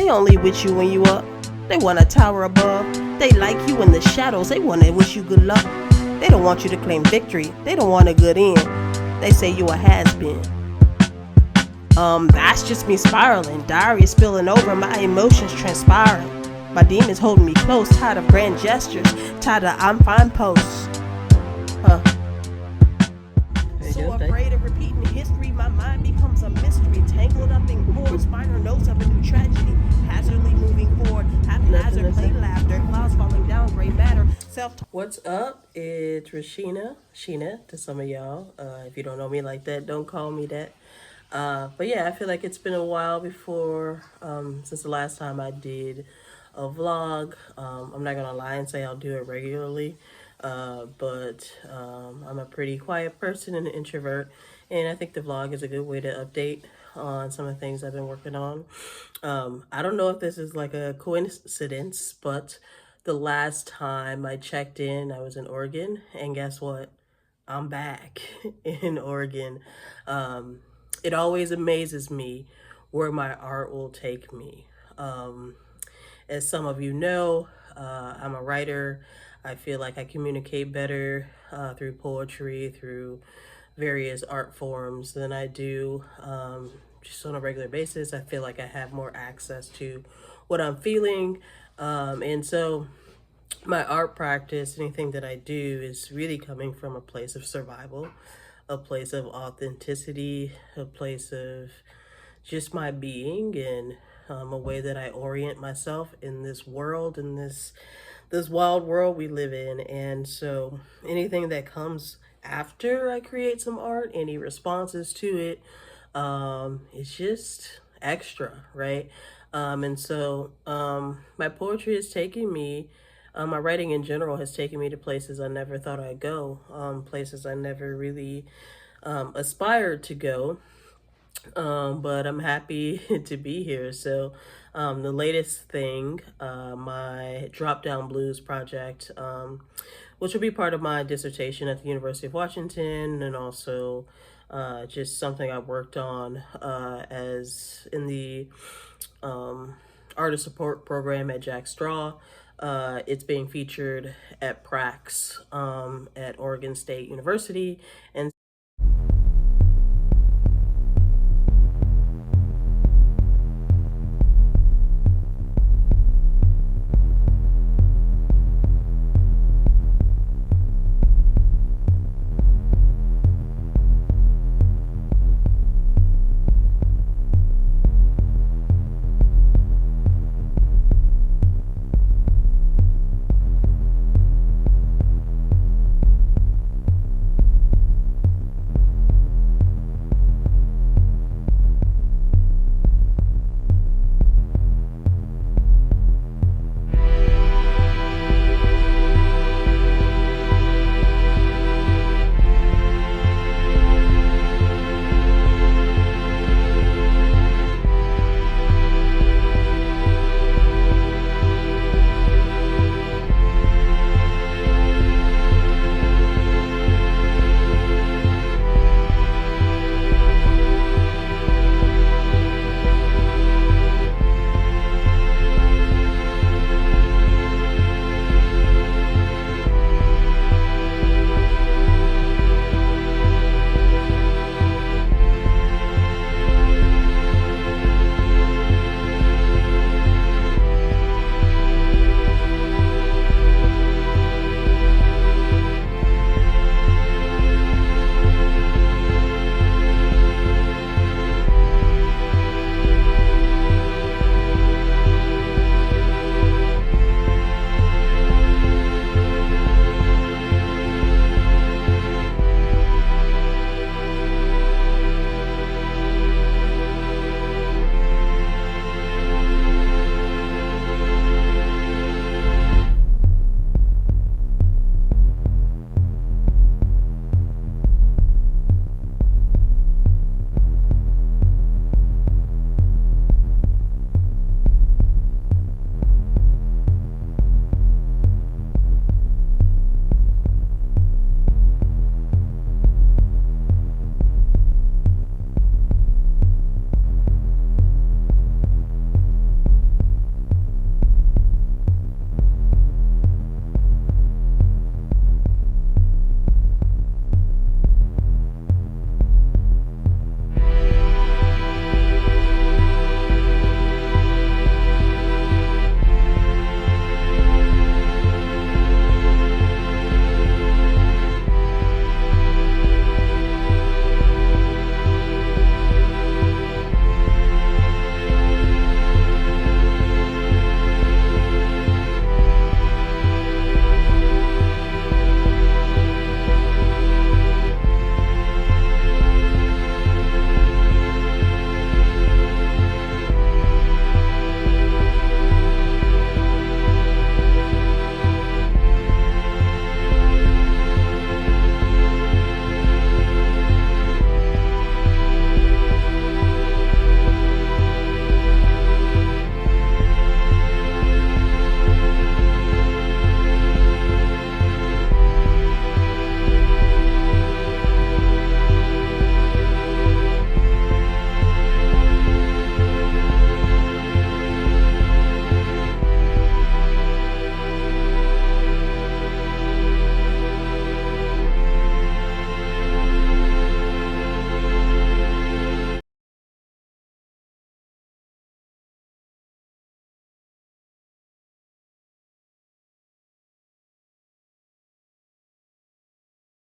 They only with you when you up. They want a tower above. They like you in the shadows. They want to wish you good luck. They don't want you to claim victory. They don't want a good end. They say you a has-been. That's just me spiraling. Diary spilling over, my emotions transpiring. My demons holding me close, tired of grand gestures, tired of I'm fine posts. So afraid of repeating history, my mind becomes a mystery, tangled up in cords, spinal notes of a new tragedy, hazardly moving forward, haphazard play laughter, clouds falling down, gray matter, What's up? It's Sheena to some of y'all. If you don't know me like that, don't call me that. But yeah, I feel like it's been a while since the last time I did a vlog. I'm not gonna lie and say I'll do it regularly. But I'm a pretty quiet person and an introvert, and I think the vlog is a good way to update on some of the things I've been working on. I don't know if this is like a coincidence, but the last time I checked in, I was in Oregon, and guess what? I'm back in Oregon. It always amazes me where my art will take me. As some of you know, I'm a writer. I feel like I communicate better through poetry, through various art forms than I do just on a regular basis. I feel like I have more access to what I'm feeling. And so my art practice, anything that I do, is really coming from a place of survival, a place of authenticity, a place of just my being, and a way that I orient myself in this world, in this wild world we live in. And so anything that comes after I create some art, any responses to it, it's just extra, right? And so my poetry is taking me, my writing in general has taken me to places I never thought I'd go, places I never really aspired to go. But I'm happy to be here. So the latest thing, my Drop Down Blues project, which will be part of my dissertation at the University of Washington, and also just something I worked on as in the artist support program at Jack Straw. It's being featured at PRAx at Oregon State University. And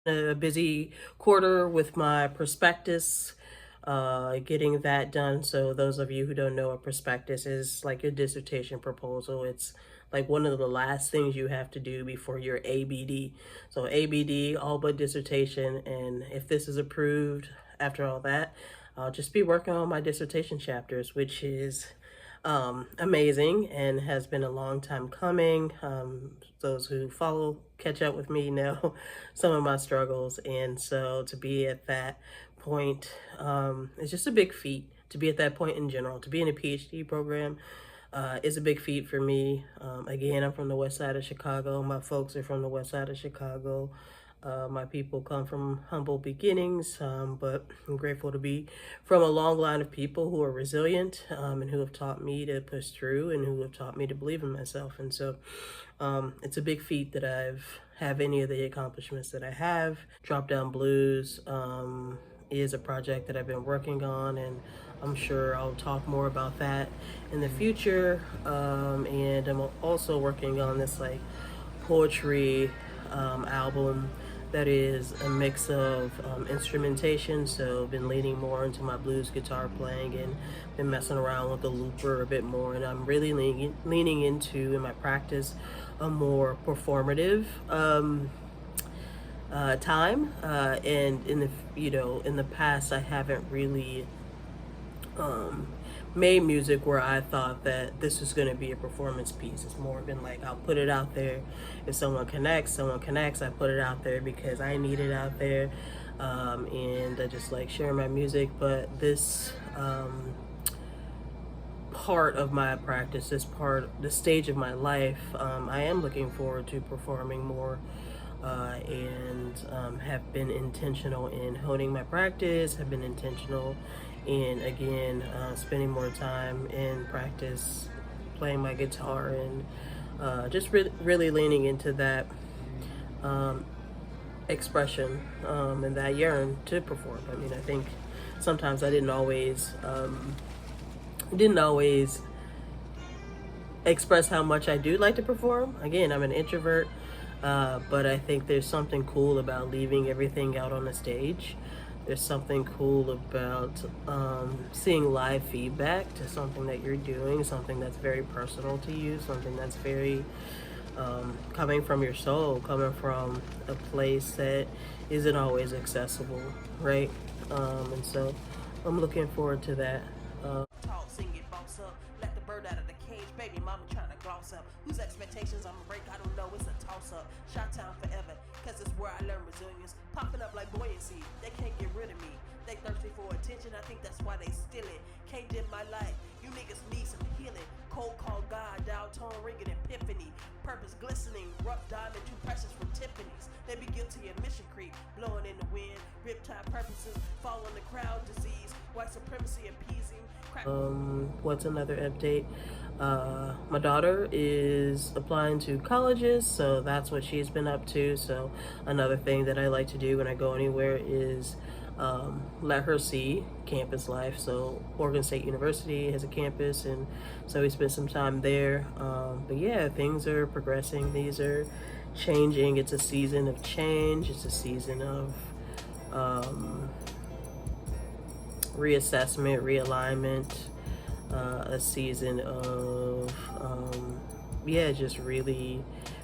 A busy quarter with my prospectus, getting that done. So those of you who don't know, a prospectus is like your dissertation proposal. It's like one of the last things you have to do before your ABD. So ABD, all but dissertation. And if this is approved after all that, I'll just be working on my dissertation chapters, which is amazing and has been a long time coming. Those who catch up with me know some of my struggles. And so to be at that point, it's just a big feat. To be at that point in general, to be in a PhD program, is a big feat for me. Again, I'm from the west side of Chicago. My folks are from the west side of Chicago. My people come from humble beginnings, but I'm grateful to be from a long line of people who are resilient, and who have taught me to push through and who have taught me to believe in myself. And so it's a big feat that have any of the accomplishments that I have. Drop Down Blues is a project that I've been working on, and I'm sure I'll talk more about that in the future. And I'm also working on this like poetry album that is a mix of instrumentation. So been leaning more into my blues guitar playing and been messing around with the looper a bit more, and I'm really leaning into, in my practice, a more performative time. And in the past, I haven't really made music where I thought that this was going to be a performance piece. It's more been like, I'll put it out there. If someone connects. I put it out there because I need it out there. And I just like sharing my music. But this part of my practice, this stage of my life, I am looking forward to performing more. And have been intentional in honing my practice, have been intentional in, again, spending more time in practice, playing my guitar, and just really leaning into that expression and that yearn to perform. I mean, I think sometimes I didn't always express how much I do like to perform. Again, I'm an introvert. But I think there's something cool about leaving everything out on the stage. There's something cool about seeing live feedback to something that you're doing, something that's very personal to you, something that's very coming from your soul, coming from a place that isn't always accessible, right? And so I'm looking forward to that. Talk, sing it, boss up. Let the bird out of the cage, baby mama trying to gloss up. Whose expectations I'ma break, I don't know, it's a toss up. Shot town forever, cause it's where I learn resilience. Popping up like buoyancy, they can't get rid of me. They thirsty for attention, I think that's why they steal it. Can't dim my light, you niggas need some healing. Cold call God, dial tone ringing epiphany. Purpose glistening, rough diamond, too precious for Tiffany's. They be guilty of mission creep, blowing in the wind. Riptide purposes, following the crowd disease. White supremacy appeasing. What's another update? My daughter is applying to colleges, so that's what she's been up to. So another thing that I like to do when I go anywhere is let her see campus life. So Oregon State University has a campus, and so we spent some time there. But yeah, things are progressing. These are changing. It's a season of change. It's a season of reassessment, realignment, a season of just really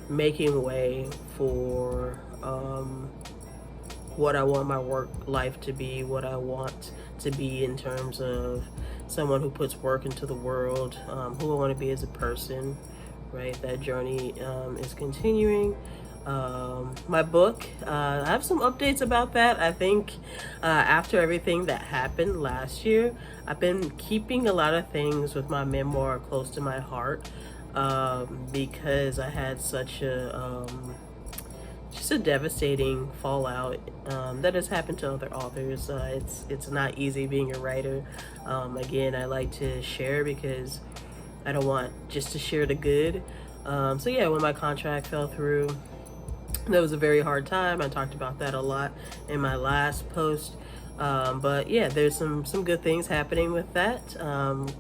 making way for what I want my work life to be, what I want to be in terms of someone who puts work into the world, who I want to be as a person, right? That journey is continuing. My book, I have some updates about that. I think after everything that happened last year, I've been keeping a lot of things with my memoir close to my heart, because I had such just a devastating fallout that has happened to other authors. It's not easy being a writer. Again, I like to share because I don't want just to share the good. So yeah, when my contract fell through, that was a very hard time. I talked about that a lot in my last post. But yeah, there's some good things happening with that.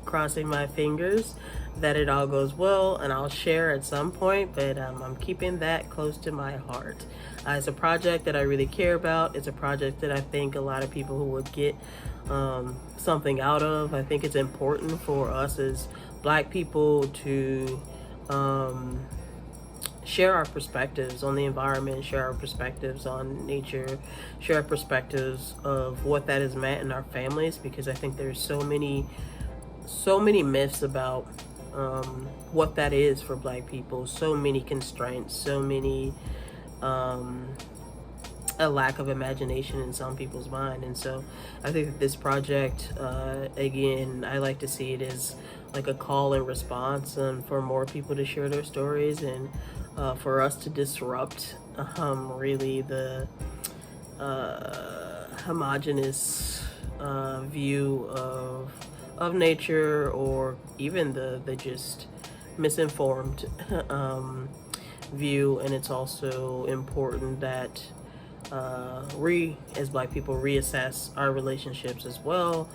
Crossing my fingers that it all goes well, and I'll share at some point, but I'm keeping that close to my heart. It's a project that I really care about. It's a project that I think a lot of people who would get something out of. I think it's important for us as Black people to share our perspectives on the environment, share our perspectives on nature, share our perspectives of what that has meant in our families, because I think there's so many myths about what that is for Black people, so many constraints, so many a lack of imagination in some people's mind. And so I think that this project, again, I like to see it as like a call and response for more people to share their stories, and for us to disrupt really the homogenous view of nature, or even the just misinformed view. And it's also important that we as Black people reassess our relationships as well,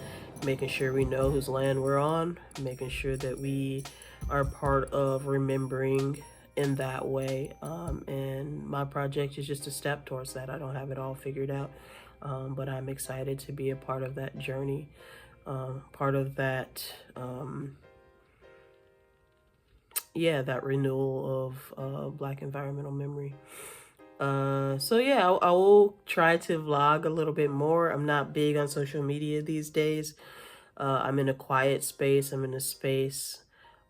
making sure we know whose land we're on, making sure that we are part of remembering in that way. And my project is just a step towards that. I don't have it all figured out, but I'm excited to be a part of that journey, part of that that renewal of Black environmental memory. So yeah, I will try to vlog a little bit more. I'm not big on social media these days. I'm in a quiet space. I'm in a space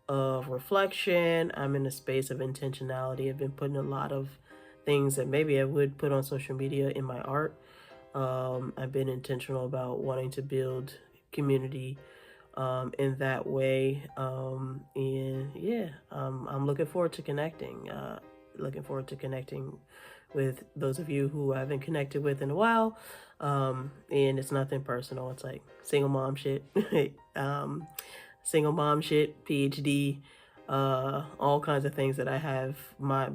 of reflection. I'm in a space of intentionality. I've been putting a lot of things that maybe I would put on social media in my art. I've been intentional about wanting to build community in that way. And yeah, I'm looking forward to connecting. Looking forward to connecting with those of you who I haven't connected with in a while. And it's nothing personal. It's like single mom shit, PhD, all kinds of things that I have my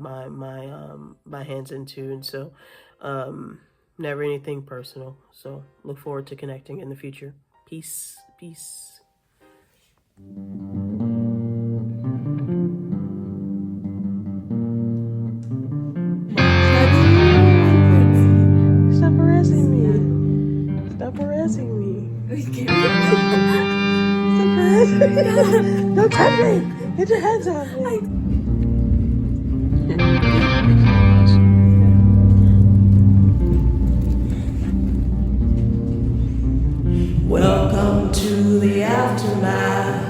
hands into. And so, never anything personal. So look forward to connecting in the future. Peace. Stop harassing me. Stop harassing me. Don't touch me. Get your hands off me. Welcome to the aftermath.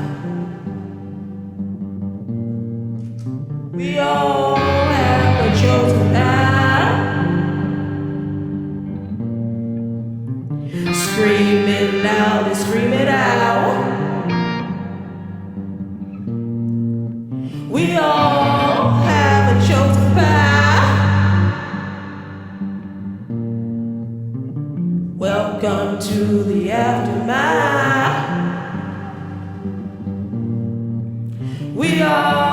We all have a chosen path. Scream it loud and scream it out. We all have a chosen path. Welcome to the aftermath. We all